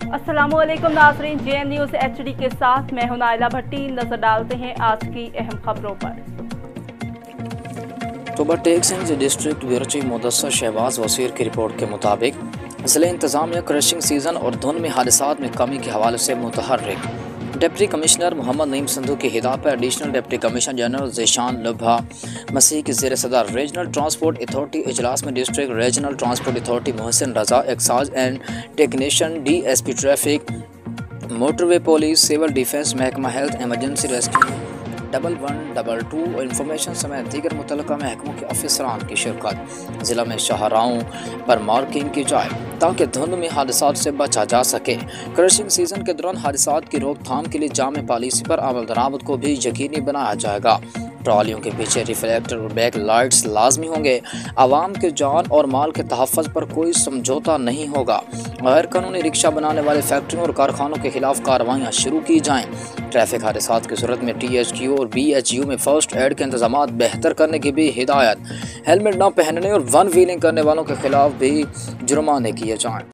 अस्सलामुअलैकुम नाज़रीन, JN news HD के साथ मैं हूं नाइला भट्टी। नजर डालते हैं आज की अहम खबरों पर। अक्टूबर टेक्स डिस्ट्रिक्ट ब्यूरो मुदस्सर शहबाज वसीर की रिपोर्ट के मुताबिक ज़िला इंतज़ामिया क्रशिंग सीज़न और धुंध में हादसात में कमी के हवाले से मुतहर्रिक। डिप्टी कमिश्नर मोहम्मद नईम संधू की हिदायत पर additional deputy commissioner general Zeeshan Lubha Masih की ज़ेर सदर रीजनल ट्रांसपोर्ट अथॉरिटी इजलास में district regional transport authority Mohsin Raza, excise and technician, DSP traffic, motorway police, civil defence, महकमा हेल्थ, एमरजेंसी रेस्क्यू 1122 और इंफॉर्मेशन समेत दीगर मुतल्लिका महकमों के अफसरान की शिरकत। ज़िला में शाहराहों पर मार्किंग की जाए ताकि धुंध में हादसात से बचा जा सके। क्रशिंग सीजन के दौरान हादसात की रोकथाम के लिए जामे पॉलिसी पर अमल दरामद को भी यकीनी बनाया जाएगा। ट्रॉलियों के पीछे रिफ्लेक्टर और बैक लाइट्स लाजमी होंगे। आवाम के जान और माल के तहफ़्फ़ुज़ पर कोई समझौता नहीं होगा। गैर कानूनी रिक्शा बनाने वाले फैक्ट्रियों और कारखानों के खिलाफ कार्रवाइयाँ शुरू की जाएँ। ट्रैफिक हादसात की सूरत में THQ और BHU में फर्स्ट एड के इंतजाम बेहतर करने की भी हिदायत। हेलमेट न पहनने और वन व्हीलिंग करने वालों के खिलाफ भी जुर्माने किए जाएँ।